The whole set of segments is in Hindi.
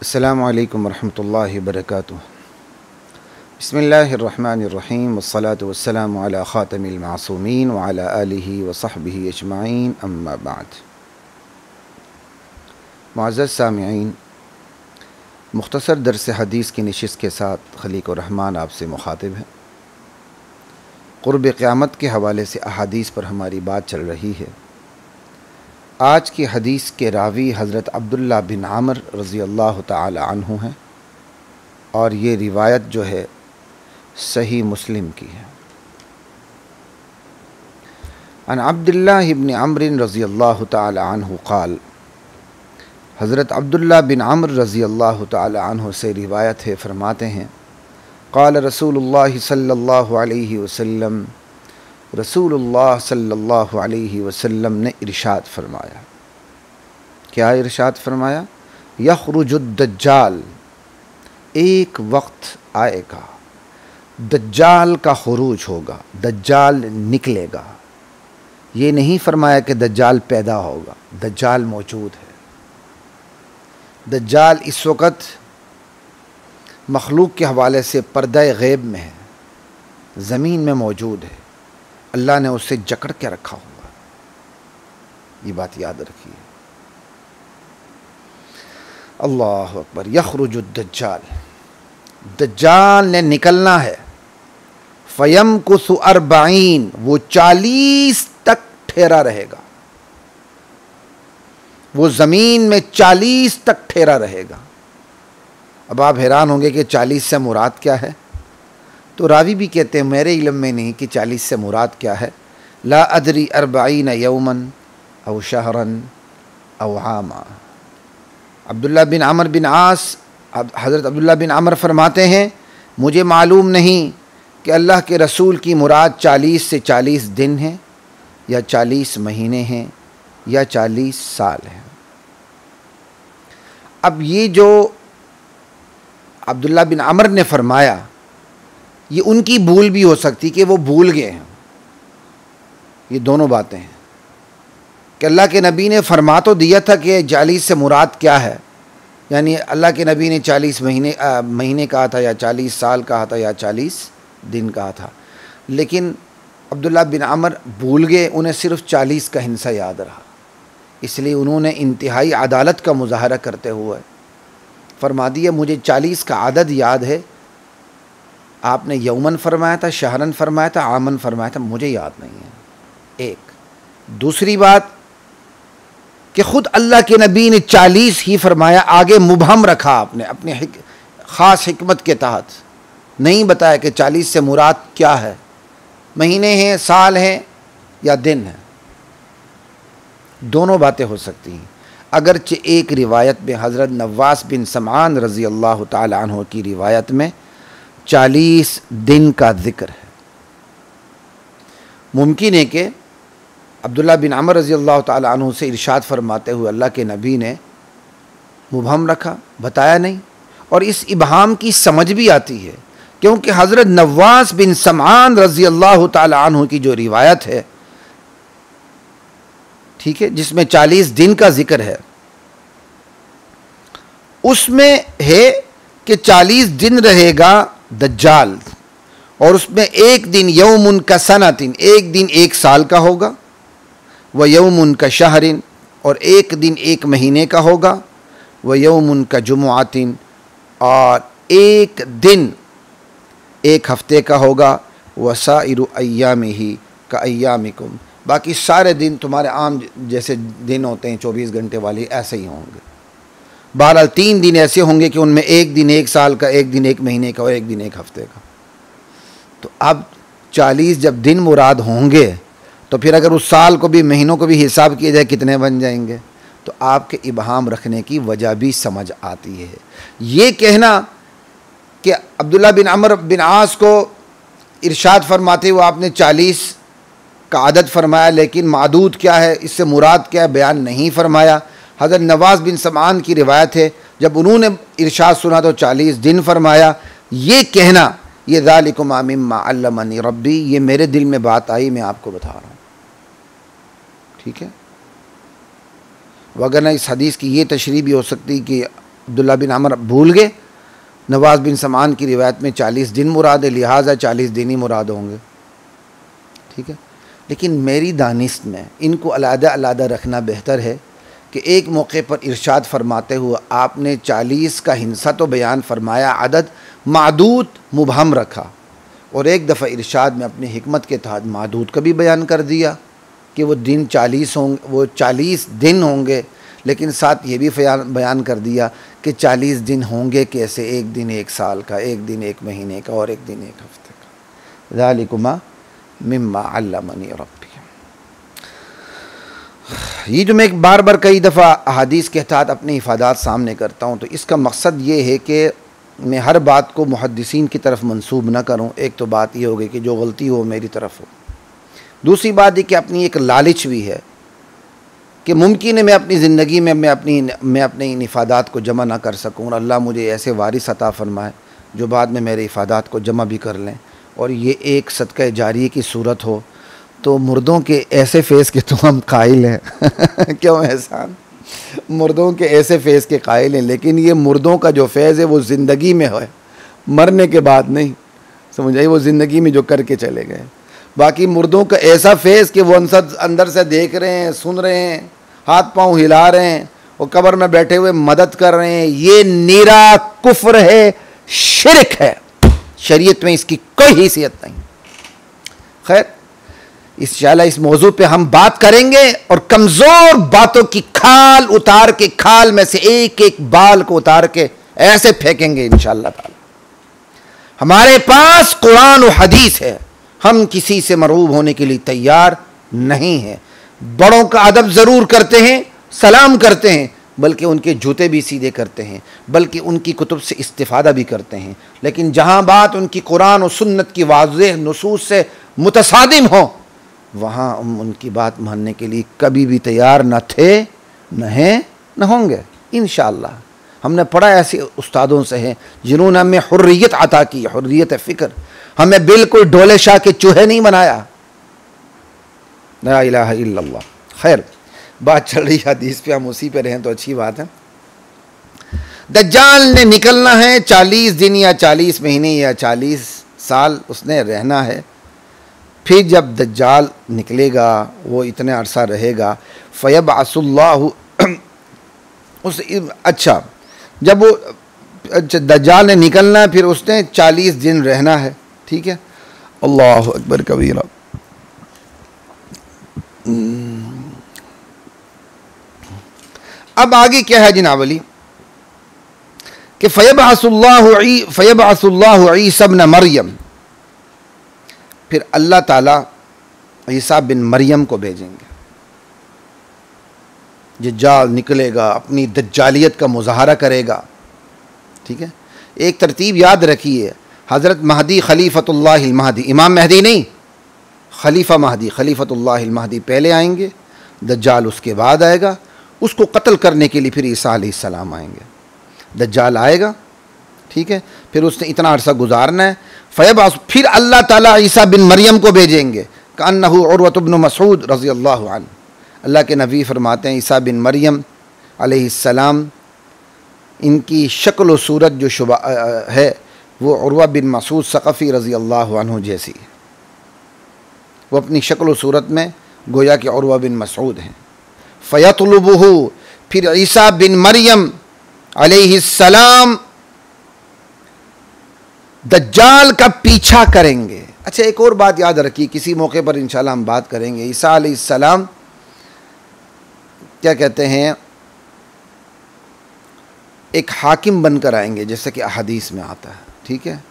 अस्सलामु अलैकुम वरहमतुल्लाहि वबरकातुहू। बिस्मिल्लाहिर्रहमानिर्रहीम वस्सलातु वस्सलामु अला ख़ातमिल मासूमीन व अला आलिहि व सहबिहि अजमाइन अम्मा बाद। मुअज़्ज़ज़ सामिईन, मुख्तसर दर्स हदीस की नशिस्त के साथ खलीक़ुर रहमान आपसे मुखातिब है। क़ुर्ब क़यामत के हवाले से अहादीस पर हमारी बात चल रही है। आज की हदीस के रावी हज़रत अब्दुल्ला बिन आमर रज़ी अल्लाह तआला अन्हु हैं और ये रिवायत जो है सही मुस्लिम की है। अन अब्दुल्ला इब्न अम्र रज़ी अल्लाह तआला अन्हु क़ाल, हज़रत अब्दुल्ला बिन अम्र रज़ी अल्लाह तआला अन्हु से रिवायत है, फरमाते हैं क़ाल रसूलुल्लाह सल्लल्लाहु अलैहि वसल्लम, रसूलुल्लाह सल्लल्लाहु अलैहि वसल्लम ने इरशाद फरमाया। क्या इरशाद फरमाया? यख़रुजुद दज्जाल, एक वक्त आएगा दज्जाल का खुरूज होगा, दज्जाल निकलेगा। ये नहीं फरमाया कि दज्जाल पैदा होगा, दज्जाल मौजूद है। दज्जाल इस वक्त मखलूक के हवाले से पर्दा गैब में है, ज़मीन में मौजूद है, अल्लाह ने उसे जकड़ के रखा हुआ। ये बात याद रखिए। अल्लाह अकबर। यख़रुजुद दज्जाल, दज्जाल ने निकलना है। फ़यमकुसु अर्बईन, वो 40 तक ठहरा रहेगा, वो ज़मीन में 40 तक ठहरा रहेगा। अब आप हैरान होंगे कि 40 से मुराद क्या है? तो रावी भी कहते हैं मेरे इल्म में नहीं कि 40 से मुराद क्या है। ला अदरी अर्बईन यौमन औ शहरन औ आमा। अब्दुल्ला बिन आमर बिन आस, हज़रत अब्दुल्ला बिन आमर फरमाते हैं मुझे मालूम नहीं कि अल्लाह के रसूल की मुराद 40 से 40 दिन है या 40 महीने हैं या 40 साल हैं। अब ये जो अब्दुल्ला बिन आमर ने फरमाया, ये उनकी भूल भी हो सकती कि वो भूल गए हैं। ये दोनों बातें हैं कि अल्लाह के नबी ने फरमा तो दिया था कि 40 से मुराद क्या है, यानी अल्लाह के नबी ने 40 महीने कहा था या 40 साल कहा था या 40 दिन कहा था, लेकिन अब्दुल्ला बिन आमर भूल गए, उन्हें सिर्फ 40 का हिस्सा याद रहा। इसलिए उन्होंने इंतहाई अदालत का मुजाहरा करते हुए फरमा दिया मुझे 40 का आदद याद है, आपने यौमन फरमाया था, शहरन फरमाया था, आमन फरमाया था, मुझे याद नहीं है। एक दूसरी बात कि ख़ुद अल्लाह के नबी ने 40 ही फरमाया, आगे मुबहम रखा आपने अपने ख़ास हिकमत के तहत, नहीं बताया कि 40 से मुराद क्या है, महीने हैं, साल हैं या दिन है। दोनों बातें हो सकती हैं। अगरचे एक रिवायत में हज़रत नवास बिन समआन रज़ी अल्लाह तआला अन्हु की रिवायत में 40 दिन का ज़िक्र है। मुमकिन है कि अब्दुल्ला बिन अमर रज़ी अल्लाह तआला अन्हु से इरशाद फरमाते हुए अल्लाह के नबी ने मुबहम रखा, बताया नहीं। और इस इबहाम की समझ भी आती है क्योंकि हज़रत नवास बिन समआन रज़ी अल्लाह तआला अन्हु की जो रिवायत है, ठीक है, जिसमें 40 दिन का जिक्र है, उसमें है कि 40 दिन रहेगा दज्जाल, और उसमें एक दिन यौमुन का सनातिन, एक दिन एक साल का होगा, व यौमुन का शहरिन, और एक दिन एक महीने का होगा, व यौमुन का जुमुआतिन, और एक दिन एक हफ्ते का होगा, व साइरु अय्यामिही का अय्यामिकुम, बाकी सारे दिन तुम्हारे आम जैसे दिन होते हैं 24 घंटे वाले, ऐसे ही होंगे। बहरहाल 3 दिन ऐसे होंगे कि उनमें एक दिन एक साल का, एक दिन एक महीने का और एक दिन एक हफ्ते का। तो अब 40 जब दिन मुराद होंगे तो फिर अगर उस साल को भी, महीनों को भी हिसाब किया जाए कितने बन जाएंगे। तो आपके इबहाम रखने की वजह भी समझ आती है। ये कहना कि अब्दुल्ला बिन अमर बिन आस को इरशाद फरमाते हुए आपने 40 का आदद फरमाया, लेकिन मादूद क्या है, इससे मुराद क्या है, बयान नहीं फरमाया। हज़रत नवास बिन समआन की रिवायत है, जब उन्होंने इरशाद सुना तो 40 दिन फरमाया। ये कहना, ये ज़ालिकुम मिम्मा अल्लमनी रब्बी, ये मेरे दिल में बात आई, मैं आपको बता रहा हूँ, ठीक है। वगरना इस हदीस की ये तशरीह भी हो सकती कि अब्दुल्ला बिन अमर भूल गए। नवाज बिन समान की रिवायत में 40 दिन मुराद है, लिहाजा 40 दिन ही मुराद होंगे, ठीक है। लेकिन मेरी दानिश में इनको अलग अलग रखना बेहतर है कि एक मौके पर इरशाद फरमाते हुए आपने 40 का हिंसा तो बयान फरमाया, अदद मादूद मुबहम रखा, और एक दफ़ा इरशाद में अपनी हिकमत के तहत मादूद का भी बयान कर दिया कि वो दिन 40 होंगे, वो 40 दिन होंगे, लेकिन साथ ये भी बयान कर दिया कि 40 दिन होंगे कैसे, एक दिन एक साल का, एक दिन एक महीने का, और एक दिन एक हफ्ते का। ज़ालिकुमा मिम्मा अल्लमनी रब्बी। ये जो मैं एक बार बार कई दफ़ा अहादीस के तहत अपने इफ़ादात सामने करता हूँ, तो इसका मकसद ये है कि मैं हर बात को मुहद्दिसीन की तरफ मंसूब ना करूँ। एक तो बात ये हो गई कि जो गलती हो मेरी तरफ हो, दूसरी बात ये कि अपनी एक लालच भी है कि मुमकिन है मैं अपनी ज़िंदगी में मैं अपने इन इफ़ादात को जमा ना कर सकूँ, और अल्लाह मुझे ऐसे वारिस अता फरमाए जो बाद में मेरे इफ़ादात को जमा भी कर लें, और ये एक सदका जारिये की सूरत हो। तो मुर्दों के ऐसे फेस के तो हम कायल हैं क्यों एहसान, मुर्दों के ऐसे फेस के कायल हैं, लेकिन ये मुर्दों का जो फैज़ है वो ज़िंदगी में है, मरने के बाद नहीं, समझ आई, वो ज़िंदगी में जो करके चले गए। बाकी मुर्दों का ऐसा फेस कि वो अंदर से देख रहे हैं, सुन रहे हैं, हाथ पांव हिला रहे हैं, और कब्र में बैठे हुए मदद कर रहे हैं, ये नीरा कुफ्र है, शिरक है, शरीयत में इसकी कोई हैसियत नहीं। खैर, इंशाअल्लाह इस मौजू पे हम बात करेंगे, और कमज़ोर बातों की खाल उतार के, खाल में से एक एक बाल को उतार के ऐसे फेंकेंगे इंशाअल्लाह ताला। हमारे पास कुरान और हदीस है, हम किसी से मरूब होने के लिए तैयार नहीं हैं। बड़ों का अदब ज़रूर करते हैं, सलाम करते हैं, बल्कि उनके जूते भी सीधे करते हैं, बल्कि उनकी कुतुब से इस्तिफ़ादा भी करते हैं। लेकिन जहाँ बात उनकी कुरान और सुन्नत की वाज़ेह नुसूस से मुतसादिम हो, वहाँ हम उनकी बात मानने के लिए कभी भी तैयार न थे, न हैं, न होंगे इंशाअल्लाह। हमने पढ़ा ऐसे उस्तादों से हैं जिन्होंने हमें हुर्रियत अता की, हुर्रियत फ़िक्र, हमें बिल्कुल डोले शाह के चूहे नहीं बनाया। ला इलाहा इल्लल्लाह। खैर, बात चल रही हदीस पे, हम उसी पे रहें तो अच्छी बात है। दज्जाल ने निकलना है, 40 दिन या 40 महीने या 40 साल उसने रहना है। फिर जब दज्जाल निकलेगा, वो इतने अरसा रहेगा, फ़यबअसुल्लाहु अच्छा, जब वो दज्जाल ने निकलना है, फिर उसने 40 दिन रहना है, ठीक है। अल्लाह अकबर कबीरा। अब आगे क्या है जनाब अली कि फ़यबअसुल्लाहु ईसा इब्न मरियम, फिर अल्लाह ताला ईसा बिन मरियम को भेजेंगे। दज्जाल निकलेगा, अपनी दज्जालियत का मुज़ाहरा करेगा, ठीक है। एक तरतीब याद रखिए, हज़रत महदी खलीफतुल्लाहिल महदी, इमाम महदी नहीं, खलीफा महदी, खलीफतुल्लाहिल महदी पहले आएंगे, दज्जाल उसके बाद आएगा। उसको कत्ल करने के लिए फिर ईसा अलैहिस्सलाम आएंगे। दज्जाल आएगा, ठीक है, फिर उसने इतना अरसा गुजारना है। फिर अल्लाह ताला ईसा बिन मरियम को भेजेंगे, कअन्नहु उर्वत इब्न मसऊद रज़ियल्लाहु अन्हु। अल्लाह के नबी फरमाते हैं ईसा बिन मरियम अलैहिस्सलाम, इनकी शक्ल व सूरत जो शुबा है वो उर्वा बिन मसूद सक़फ़ी रज़ियल्लाहु अन्हु जैसी है। वो अपनी शक्ल व सूरत में गोया कि उर्वा बिन मसूद हैं। फ़यतलुबुहु, फिर ईसा बिन मरियम अलैहिस्सलाम दज्जाल का पीछा करेंगे। अच्छा, एक और बात याद रखिए, किसी मौके पर इंशाल्लाह हम बात करेंगे। ईसा अलैहिस्सलाम क्या कहते हैं, एक हाकिम बनकर आएंगे, जैसे कि हदीस में आता है, ठीक है।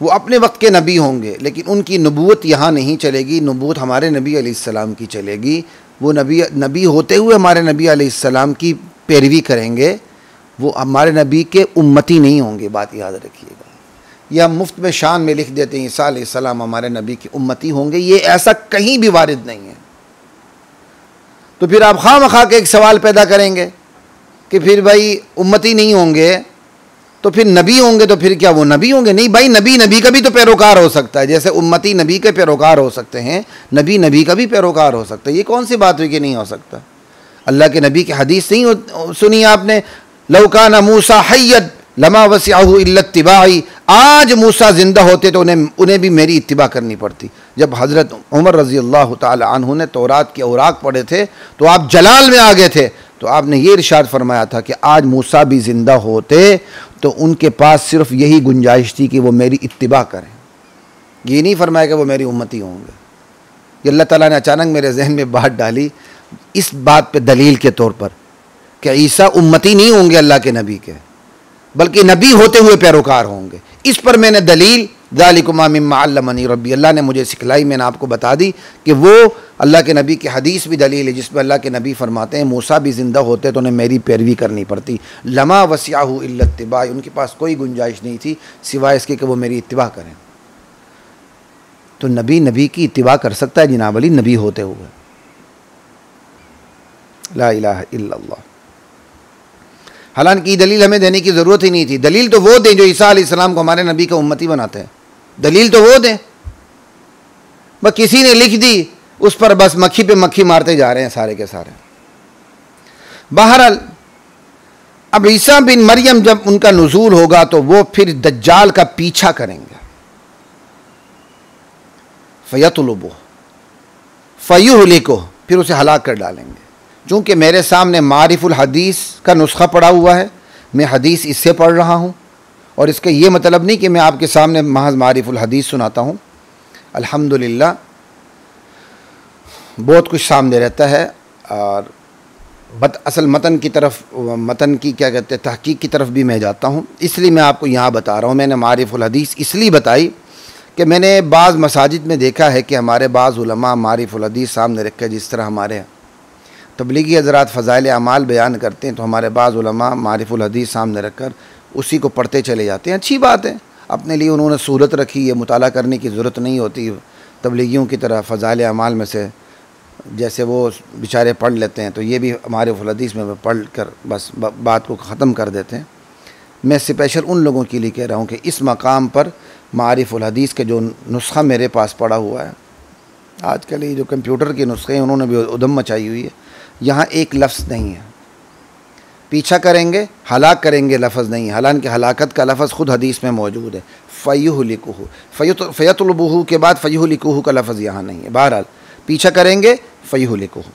वो अपने वक्त के नबी होंगे, लेकिन उनकी नबूवत यहाँ नहीं चलेगी, नबूवत हमारे नबी अलैहिस्सलाम की चलेगी। वो नबी होते हुए हमारे नबी अलैहिस्सलाम की पैरवी करेंगे, वो हमारे नबी के उम्मती नहीं होंगे। बात याद रखिएगा, यह हम मुफ्त में शान में लिख देते हैं ईसा अलैहिस्सलाम हमारे नबी के उम्मती होंगे, ये ऐसा कहीं भी वारिद नहीं है। तो फिर आप खामखा के एक सवाल पैदा करेंगे कि फिर भाई उम्मती नहीं होंगे तो फिर नबी होंगे, तो फिर क्या वो नबी होंगे? नहीं भाई, नबी का भी तो पैरोकार हो सकता है, जैसे उम्मती नबी के पैरोकार हो सकते हैं, नबी का भी पैरोकार हो सकता है। ये कौन सी बात हुई कि नहीं हो सकता? अल्लाह के नबी की हदीस नहीं सुनी आपने लौकाना मूसा हय्यत लमा वसिअहु इल्ला इत्तिबाई, आज मूसा जिंदा होते तो उन्हें भी मेरी इत्तिबा करनी पड़ती। जब हज़रत उमर रज़ी अल्लाह ताला अन्हु ने तौरात के औराक पढ़े थे तो आप जलाल में आ गए थे, तो आपने ये इरशाद फरमाया था कि आज मूसा भी ज़िंदा होते तो उनके पास सिर्फ यही गुंजाइश थी कि वो मेरी इत्तिबा करें। ये नहीं फरमाया कि वो मेरी उम्मती होंगे। ये अल्लाह ताला ने अचानक मेरे जहन में बात डाली इस बात पे दलील के तौर पर कि ईसा उम्मती नहीं होंगे अल्लाह के नबी के, बल्कि नबी होते हुए पैरोकार होंगे। इस पर मैंने दलील ज़ालिकुमा मिम्मा अल्लमनी रब्बी, अल्लाह ने मुझे सिखलाई, मैंने आपको बता दी कि वो अल्लाह के नबी की हदीस भी दलील है जिसमें अल्लाह के नबी फरमाते हैं मूसा भी ज़िंदा होते तो उन्हें मेरी पैरवी करनी पड़ती। लमा वसिअहु इल्ला इत्तिबा, उनके पास कोई गुंजाइश नहीं थी सिवाय इसके कि वो मेरी इत्तिबा करें। तो नबी की इत्तिबा कर सकता है जनाब अली नबी होते हुए। ला इलाहा इल्लल्लाह। हालांकि दलील हमें देने की ज़रूरत ही नहीं थी। दलील तो वो दें जो ईसा अलैहिस्सलाम को हमारे नबी का उम्मती बनाते हैं, दलील तो वो दें। बस किसी ने लिख दी उस पर बस मक्खी पे मक्खी मारते जा रहे हैं सारे के सारे। बहरहाल अब ईसा बिन मरियम जब उनका नुज़ूल होगा तो वो फिर दज्जाल का पीछा करेंगे। फ़यतलुबुहु फ़युहलिकुहु, फिर उसे हलाक कर डालेंगे। चूँकि मेरे सामने मारिफुल हदीस का नुस्खा पड़ा हुआ है, मैं हदीस इससे पढ़ रहा हूँ, और इसका ये मतलब नहीं कि मैं आपके सामने महज मारिफुल हदीस सुनाता हूँ। अल्हम्दुलिल्लाह बहुत कुछ सामने रहता है, और असल मतन की तरफ, मतन की क्या कहते हैं, तहकीक की तरफ भी मैं जाता हूँ, इसलिए मैं आपको यहाँ बता रहा हूँ। मैंने मारिफुल हदीस इसलिए बताई कि मैंने बाज़ मसाजिद में देखा है कि हमारे बाज़ उलमा मारिफुल हदीस सामने रख के, जिस तरह हमारे तबलीगी हज़रात फ़ज़ाइल अमाल बयान करते हैं तो हमारे बाज़ उलमा मारिफुल हदीस सामने रख कर उसी को पढ़ते चले जाते हैं। अच्छी बात है, अपने लिए उन्होंने सूरत रखी है, मुताला करने की ज़रूरत नहीं होती तबलीगियों की तरह फ़ज़ाइल अमाल में से जैसे वो बेचारे पढ़ लेते हैं, तो ये भी मारिफुल हदीस में पढ़ कर बस बात को ख़त्म कर देते हैं। मैं स्पेशल उन लोगों के लिए कह रहा हूँ कि इस मकाम पर मारिफुल हदीस के जो नुस्खा मेरे पास पड़ा हुआ है, आजकल ये जो कंप्यूटर के नुस्खे हैं उन्होंने भी उधम मचाई हुई है, यहाँ एक लफ्ज़ नहीं है। पीछा करेंगे हलाक करेंगे लफ्ज़ नहीं है, हालांकि हलाकत का लफ्ज़ ख़ुद हदीस में मौजूद है। फ़युहलिकुहु, फ़यतलुबुहु के बाद फ़युहलिकुहु का लफ्ज़ यहाँ नहीं है। बहरहाल पीछा करेंगे फ़युहलिकुहु,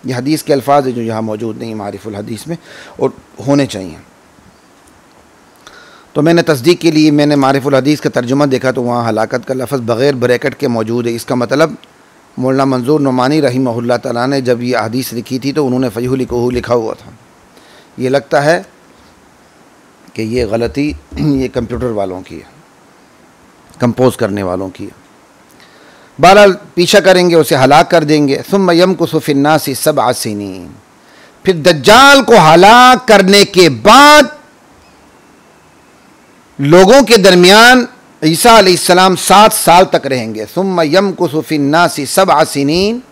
ये हदीस के अल्फाज है जो यहाँ मौजूद नहीं मारिफुल हदीस में, और होने चाहिए। तो मैंने तस्दीक के लिए मैंने मारिफुल हदीस का तर्जुमा देखा तो वहाँ हलाकत का लफ्ज़ बग़ैर ब्रैकेट के मौजूद है। इसका मतलब मौलाना मंजूर नुमानी रहीमहुल्लाह तआला ने जब ये हदीस लिखी थी तो उन्होंने फ़युहलिकुहु लिखा हुआ था। ये लगता है कि ये गलती ये कंप्यूटर वालों की है, कंपोज करने वालों की है। बहरहाल पीछा करेंगे, उसे हलाक कर देंगे। सुम्मा यमकुसु फिन्नासि सबअ सिनीन, फिर दज्जाल को हलाक करने के बाद लोगों के दरमियान ईसा अलैहिस्सलाम 7 साल तक रहेंगे। सुम्मा यमकुसु फिन्नासि सबअ सिनीन,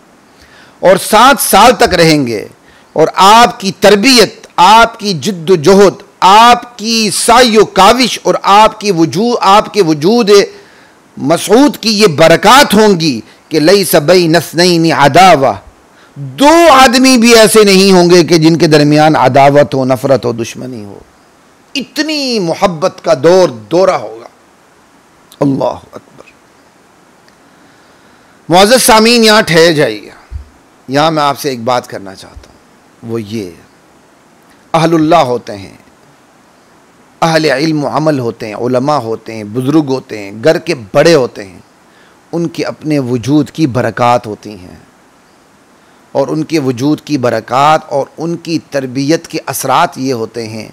और 7 साल तक रहेंगे, और आपकी तरबियत, आपकी जिद्दोजहद, आपकी सायो काविश और आपके वजूद मसऊद की ये बरक़ात होंगी कि लैसा बैनस्नैनि अदावा, 2 आदमी भी ऐसे नहीं होंगे कि जिनके दरमियान अदावत हो, नफ़रत हो, दुश्मनी हो। इतनी मोहब्बत का दौरा होगा। अल्लाह अकबर। मुअज़्ज़ज़ सामीन, यहाँ ठहर जाइए। यहाँ मैं आपसे एक बात करना चाहता हूँ, वो ये अहलुल्लाह होते हैं, अहले इल्म व अमल होते हैं, उलमा होते हैं, बुज़ुर्ग होते हैं, घर के बड़े होते हैं, उनके अपने वजूद की बरक़ात होती हैं, और उनके वजूद की बरक़ात और उनकी तरबियत के असरात ये होते हैं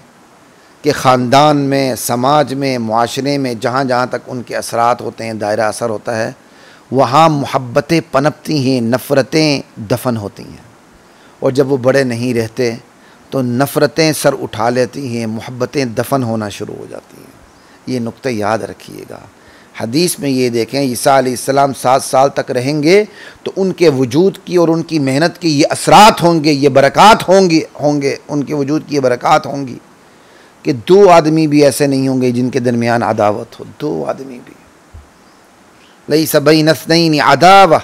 कि ख़ानदान में, समाज में, मुआशरे में जहाँ जहाँ तक उनके असरात होते हैं, दायरा असर होता है, वहाँ मोहब्बतें पनपती हैं, नफ़रतें दफन होती हैं। और जब वो बड़े नहीं रहते तो नफ़रतें सर उठा लेती हैं, मोहब्बतें दफन होना शुरू हो जाती हैं। ये नुक्ता याद रखिएगा। हदीस में ये देखें, ईसा अलैहिस्सलाम 7 साल तक रहेंगे तो उनके वजूद की और उनकी मेहनत की ये असरात होंगे, ये बरक़ात होंगे उनके वजूद की ये बरक़ात होंगी कि 2 आदमी भी ऐसे नहीं होंगे जिनके दरमियान अदावत हो। 2 आदमी भी, लैसा बैनस्नैनि अदावा।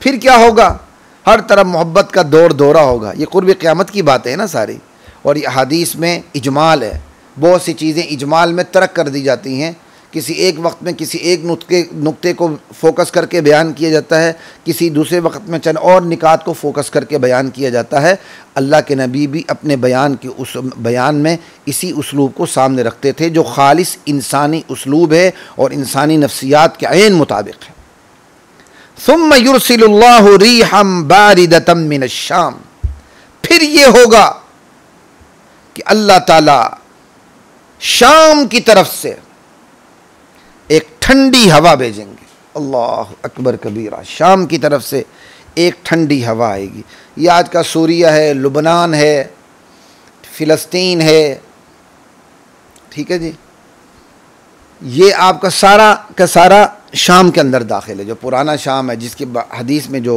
फिर क्या होगा? हर तरफ मोहब्बत का दौरा होगा। ये कुर्ब क़यामत की बातें है ना सारी, और ये हदीस में इजमाल है, बहुत सी चीज़ें इजमाल में तर्क कर दी जाती हैं। किसी एक वक्त में किसी एक नुक्ते को फोकस करके बयान किया जाता है, किसी दूसरे वक्त में चंद और निकात को फोकस करके बयान किया जाता है। अल्लाह के नबी भी अपने बयान के उस बयान में इसी उसलूब को सामने रखते थे जो खालिस इंसानी उसलूब है और इंसानी नफ्सियात के ऐन मुताबिक है। सुम्मा युरसिलुल्लाहु रीहम बारिदतम मिनश्शाम, फिर ये होगा कि अल्लाह ताला शाम की तरफ से एक ठंडी हवा भेजेंगे। अल्लाह अकबर कबीरा, शाम की तरफ से एक ठंडी हवा आएगी। ये आज का सूरिया है, लुबनान है, फ़िलिस्तीन है, ठीक है जी, ये आपका सारा का सारा शाम के अंदर दाखिल है। जो पुराना शाम है जिसकी हदीस में जो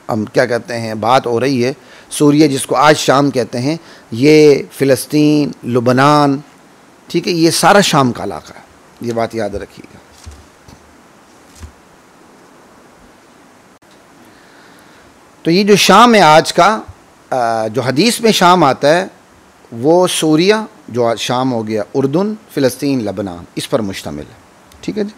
हम क्या कहते हैं बात हो रही है, सूरिया जिसको आज शाम कहते हैं, ये फ़िलिस्तीन, लुबनान, ठीक है, ये सारा शाम का इलाका है। ये बात याद रखिएगा। तो ये जो शाम है आज का, जो हदीस में शाम आता है वो सूरिया जो आज शाम हो गया, उर्दुन, फ़िलिस्तीन, लबनान, इस पर मुश्तमिल है, ठीक है जी।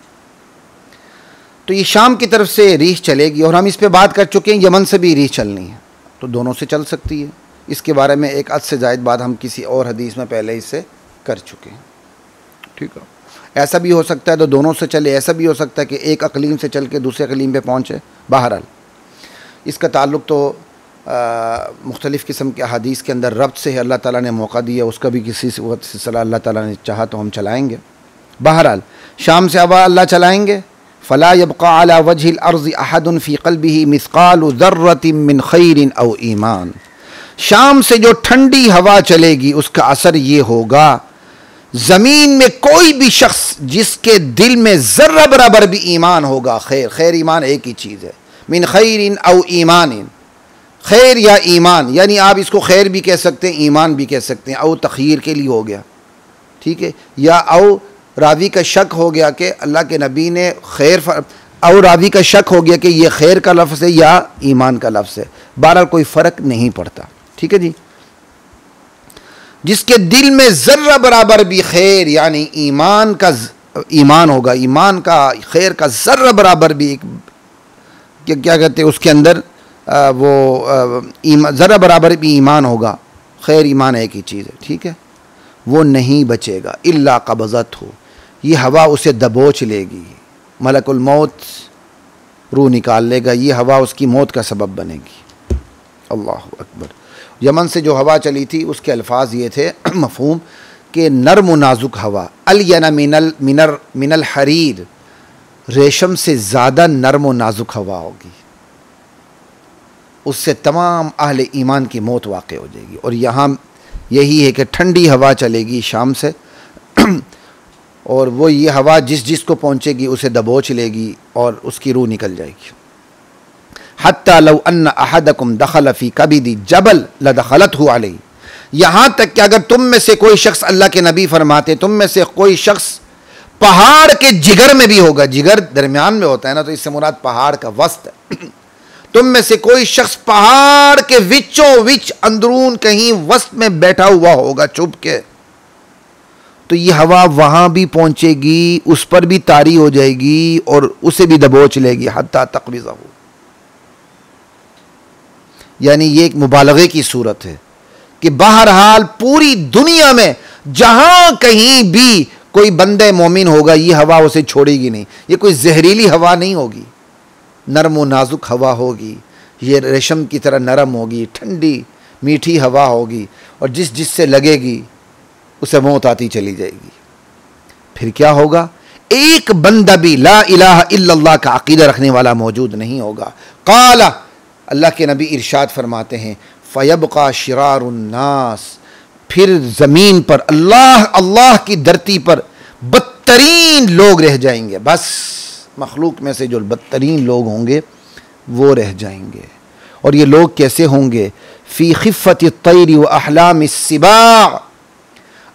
तो ये शाम की तरफ से रीछ चलेगी और हम इस पे बात कर चुके हैं, यमन से भी रीछ चलनी है, तो दोनों से चल सकती है। इसके बारे में एक अद से ज़ायद बात हम किसी और हदीस में पहले इससे कर चुके हैं, ठीक है। ऐसा भी हो सकता है तो दोनों से चले, ऐसा भी हो सकता है कि एक अकलीम से चल के दूसरे अकलीम पे पहुँचे। बहरहाल इसका ताल्लुक़ तो मुख्तलिफ़ किस्म के हदीस के अंदर रब्त से है। अल्लाह ताला ने मौका दिया, उसका भी किसी वक्त सिलसिला अल्लाह ताला ने चाहा तो हम चलाएँगे। बहरहाल शाम से हवा अल्लाह चलाएँगे। फ़ला यब्क़ा अला वज्हिल अर्ज़ि अहदुन फ़ी क़ल्बिही मिस्क़ालु ज़र्रतिन मिन ख़ैरिन औ ईमान। शाम से जो ठंडी हवा चलेगी उसका असर ये होगा, ज़मीन में कोई भी शख्स जिसके दिल में ज़र्रा बराबर भी ईमान होगा, खैर ईमान एक ही चीज़ है, मिन खैरिन औ ईमानिन, खैर या ईमान, यानी आप इसको खैर भी कह सकते हैं, ईमान भी कह सकते हैं। औ तख़यीर के लिए हो गया, ठीक है, या औ रावी का शक हो गया कि अल्लाह के नबी ने खैर, और रावी का शक हो गया कि ये खैर का लफ्ज़ है या ईमान का लफ्ज़ है। बहरहाल कोई फ़र्क नहीं पड़ता, ठीक है जी। जिसके दिल में ज़र्रा बराबर भी खैर यानी ईमान का ईमान होगा, ईमान का खैर का ज़र्रा बराबर भी एक क्या कहते हैं उसके अंदर वो ज़र्रा बराबर भी ईमान होगा, खैर ईमान एक ही चीज़ है, ठीक है, वो नहीं बचेगा इल्ला क़बज़त हो, ये हवा उसे दबोच लेगी, मलकुल मौत रूह निकाल लेगा, ये हवा उसकी मौत का सबब बनेगी। अल्लाह अकबर। यमन से जो हवा चली थी उसके अल्फाज ये थे मफ़हूम कि नर्म व नाजुक हवा, अलयना मिनल हरीर, रेशम से ज़्यादा नर्म व नाजुक हवा होगी, उससे तमाम अहले ईमान की मौत वाक़ हो जाएगी। और यहाँ यही है कि ठंडी हवा चलेगी शाम से और वो ये हवा जिस को पहुँचेगी उसे दबोच लेगी और उसकी रूह निकल जाएगी। हत्ता लव अन्ना अहदकुम दखल फी कबिदी जबल लदखलतहु अलैहि, यहाँ तक कि अगर तुम में से कोई शख्स, अल्लाह के नबी फरमाते, तुम में से कोई शख्स पहाड़ के जिगर में भी होगा, जिगर दरमियान में होता है ना, तो इससे मुराद पहाड़ का वस्त है। तुम में से कोई शख्स पहाड़ के विचों विच अंदरून कहीं वस्त में बैठा हुआ होगा छुप के, तो ये हवा वहां भी पहुंचेगी, उस पर भी तारी हो जाएगी और उसे भी दबोच लेगी। हत्ता तक़बिज़हु, यानी ये एक मुबालगे की सूरत है कि बहरहाल पूरी दुनिया में जहां कहीं भी कोई बंदे मोमिन होगा ये हवा उसे छोड़ेगी नहीं। ये कोई जहरीली हवा नहीं होगी, नरम व नाजुक हवा होगी, ये रेशम की तरह नरम होगी, ठंडी मीठी हवा होगी और जिससे लगेगी उसे मौत आती चली जाएगी। फिर क्या होगा, एक बंदा भी ला इलाहा इल्लल्लाह का अकीदा रखने वाला मौजूद नहीं होगा। काला, अल्लाह के नबी इरशाद फरमाते हैं, फ़यबक़ा शिरारुन नास, फिर ज़मीन पर अल्लाह की धरती पर बदतरीन लोग रह जाएंगे। बस मखलूक में से जो बदतरीन लोग होंगे वो रह जाएंगे। और ये लोग कैसे होंगे, फ़ी ख़िफ़्फ़ति तैरी व अहलाम सिबा,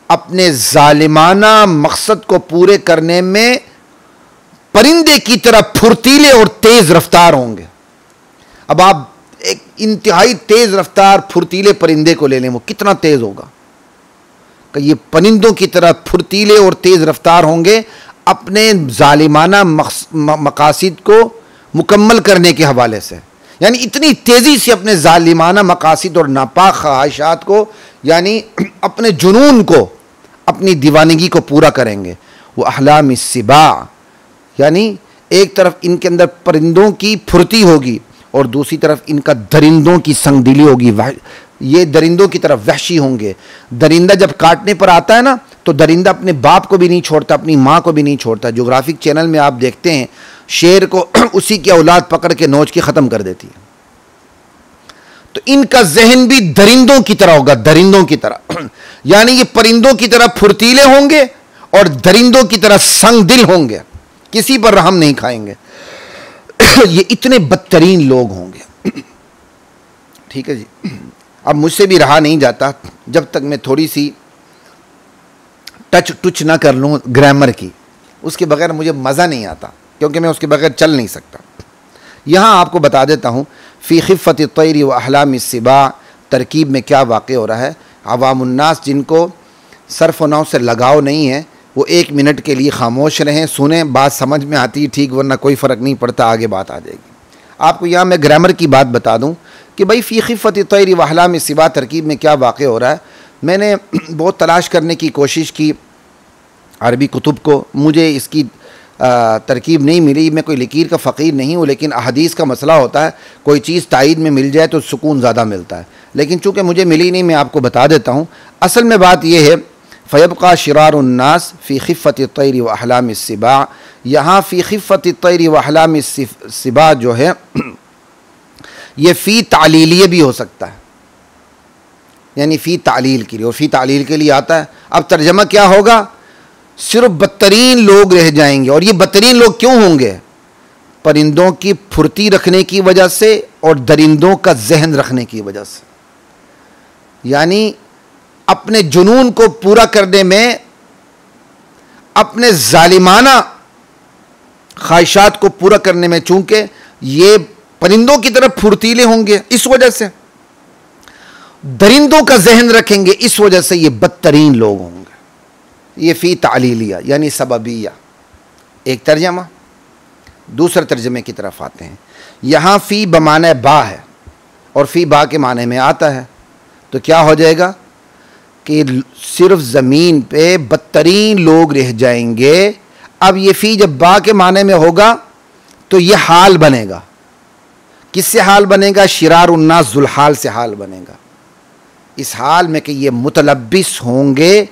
अपने ज़ालिमाना मकसद को पूरे करने में परिंदे की तरह फुर्तीले और तेज़ रफ्तार होंगे। अब आप एक इंतहाई तेज़ रफ्तार फुर्तीले परिंदे को ले लें, वो कितना तेज़ होगा, कि ये परिंदों की तरह फुर्तीले और तेज़ रफ्तार होंगे अपने जालिमाना मकासिद को मुकम्मल करने के हवाले से, यानी इतनी तेज़ी से अपने जालिमाना मकासिद और नापाक ख्वाहिशात को, यानी अपने जुनून को, अपनी दीवानगी को पूरा करेंगे। वो अहलाम सिबा, यानी एक तरफ इनके अंदर परिंदों की फुर्ती होगी और दूसरी तरफ इनका दरिंदों की संगदिली होगी। ये दरिंदों की तरफ वहशी होंगे। दरिंदा जब काटने पर आता है ना, तो दरिंदा अपने बाप को भी नहीं छोड़ता, अपनी माँ को भी नहीं छोड़ता। ज्योग्राफिक चैनल में आप देखते हैं शेर को उसी की औलाद पकड़ के नोच के ख़त्म कर देती है। तो इनका जहन भी दरिंदों की तरह होगा, दरिंदों की तरह, यानी ये परिंदों की तरह फुर्तीले होंगे और दरिंदों की तरह संगदिल होंगे, किसी पर रहम नहीं खाएंगे। ये इतने बदतरीन लोग होंगे। ठीक है जी। अब मुझसे भी रहा नहीं जाता जब तक मैं थोड़ी सी टच ना कर लूँ ग्रामर की, उसके बगैर मुझे मज़ा नहीं आता, क्योंकि मैं उसके बगैर चल नहीं सकता। यहाँ आपको बता देता हूँ फ़ी खिफ़्फ़त तैरी व अहलाम सिबा तरकीब में क्या वाक़ हो रहा है। अवामुन्नास जिनको सर्फ़ व नौ से लगाव नहीं है, वो 1 मिनट के लिए खामोश रहें, सुने, बात समझ में आती है ठीक, वरना कोई फ़र्क नहीं पड़ता, आगे बात आ जाएगी। आपको यहाँ मैं ग्रामर की बात बता दूँ कि भाई फ़ी खिफ़्फ़त तैरी व अहलाम सिबा तरकीब में क्या वाक़ हो रहा है। मैंने बहुत तलाश करने की कोशिश की अरबी कुतुब को, मुझे इसकी तरकीब नहीं मिली। मैं कोई लकीर का फ़कीर नहीं हूँ, लेकिन अहदीस का मसला होता है, कोई चीज़ तायीद में मिल जाए तो सुकून ज़्यादा मिलता है, लेकिन चूँकि मुझे मिली नहीं, मैं आपको बता देता हूँ। असल में बात यह है, फ़यबक़ा शिरारुन्नास फ़ी खिफ़्फ़त तैरी व अहलाम सिबा, यहाँ फ़ी खिफ़्फ़त तैरी व अहलाम सिबा जो है ये फ़ी तालीलिय भी हो सकता है, यानी फ़ी तालील के लिए, और फ़ी तालील के लिए आता है। अब तर्जमा क्या होगा, सिर्फ बदतरीन लोग रह जाएंगे। और ये बदतरीन लोग क्यों होंगे? परिंदों की फुर्ती रखने की वजह से और दरिंदों का जहन रखने की वजह से, यानी अपने जुनून को पूरा करने में, अपने जालिमाना ख्वाहिशात को पूरा करने में, चूंकि ये परिंदों की तरफ फुर्तीले होंगे इस वजह से, दरिंदों का जहन रखेंगे इस वजह से ये बदतरीन लोग होंगे। ये फ़ी तालीलिया यानी सबबिया एक तर्जमा। दूसरे तर्जमे की तरफ आते हैं। यहाँ फ़ी बमाने बा है और फ़ी बा के माने में आता है, तो क्या हो जाएगा कि सिर्फ ज़मीन पे बदतरीन लोग रह जाएंगे। अब ये फ़ी जब बा के माने में होगा तो ये हाल बनेगा। किससे हाल बनेगा? शिरारुन्नास ज़ुल्हाल से हाल बनेगा। इस हाल में कि ये मुतलब्बिस होंगे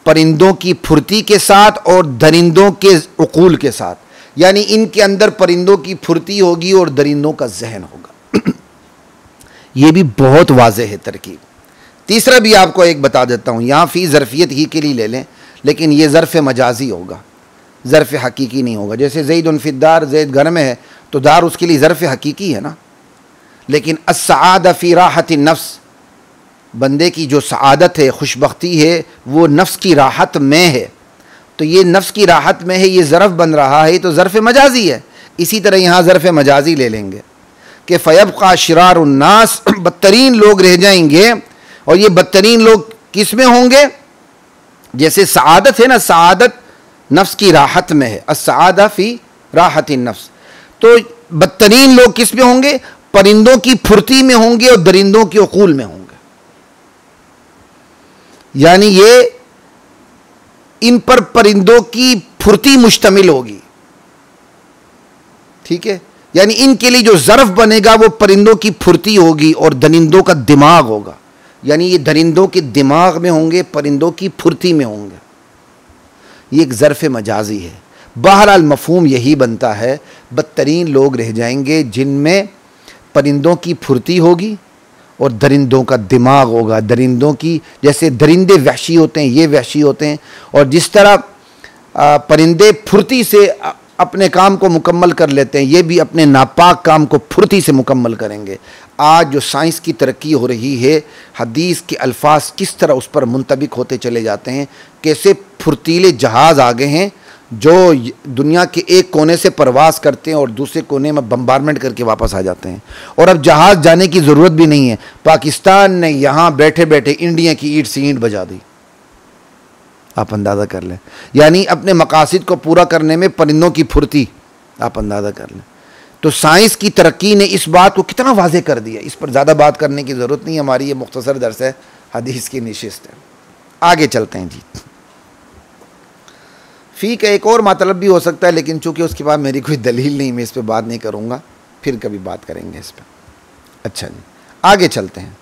परिंदों की फुर्ती के साथ और दरिंदों के उकूल के साथ, यानी इनके अंदर परिंदों की फुर्ती होगी और दरिंदों का जहन होगा। ये भी बहुत वाज़ेह है तरकीब। तीसरा भी आपको एक बता देता हूँ, यहाँ फ़ी ज़रफ़ियत ही के लिए ले लें, लेकिन ये ज़र्फ़ मजाजी होगा, ज़र्फ़ हकीकी नहीं होगा। जैसे ज़ैदुन फ़िद्दार, ज़ैद घर में है तो दार उसके लिए ज़र्फ़ हकीकी है ना, लेकिन अस्सआदा फ़ी राहत नफ्स, बंदे की जो सआदत है, खुशबख्ती है, वो नफ्स की राहत में है। तो ये नफ्स की राहत में है, ये ज़रफ़ बन रहा है, तो ज़र्फ़ मजाजी है। इसी तरह यहाँ ज़र्फ़ मजाजी ले लेंगे कि फ़यबक़ा शिरारुन्नास, बदतरीन लोग रह जाएंगे। और ये बदतरीन लोग किस में होंगे? जैसे सआदत है ना, सआदत नफ्स की राहत में है, अस्सआदा फ़ी राहत नफ्स, तो बदतरीन लोग किस में होंगे? परिंदों की फुर्ती में होंगे और दरिंदों के उकूल में होंगे। यानी ये इन पर परिंदों की फुर्ती मुश्तमिल होगी। ठीक है, यानी इनके लिए जो ज़र्फ़ बनेगा वो परिंदों की फुर्ती होगी और दरिंदों का दिमाग होगा, यानी ये दरिंदों के दिमाग में होंगे, परिंदों की फुर्ती में होंगे। ये एक ज़र्फ़ मजाजी है। बहरहाल मफ़हूम यही बनता है, बदतरीन लोग रह जाएंगे जिनमें परिंदों की फुर्ती होगी और दरिंदों का दिमाग होगा। दरिंदों की, जैसे दरिंदे वहशी होते हैं, ये वहशी होते हैं, और जिस तरह परिंदे फुर्ती से अपने काम को मुकम्मल कर लेते हैं, ये भी अपने नापाक काम को फुर्ती से मुकम्मल करेंगे। आज जो साइंस की तरक्की हो रही है, हदीस के अल्फाज किस तरह उस पर मुंतबिक होते चले जाते हैं, कैसे फुर्तीले जहाज़ आ गए हैं जो दुनिया के एक कोने से परवास करते हैं और दूसरे कोने में बम्बारमेंट करके वापस आ जाते हैं। और अब जहाज़ जाने की ज़रूरत भी नहीं है, पाकिस्तान ने यहाँ बैठे बैठे इंडिया की ईंट से ईंट बजा दी। आप अंदाज़ा कर लें, यानी अपने मकासद को पूरा करने में परिंदों की फुर्ती आप अंदाज़ा कर लें। तो साइंस की तरक्की ने इस बात को कितना वाज़े कर दिया, इस पर ज़्यादा बात करने की ज़रूरत नहीं, हमारी ये मुख्तसर दर्स है, हदीस की निशिस्त है। आगे चलते हैं जी। फ़ी का एक और मतलब भी हो सकता है, लेकिन चूँकि उसके बाद मेरी कोई दलील नहीं, मैं इस पर बात नहीं करूँगा, फिर कभी बात करेंगे इस पर। अच्छा जी, आगे चलते हैं।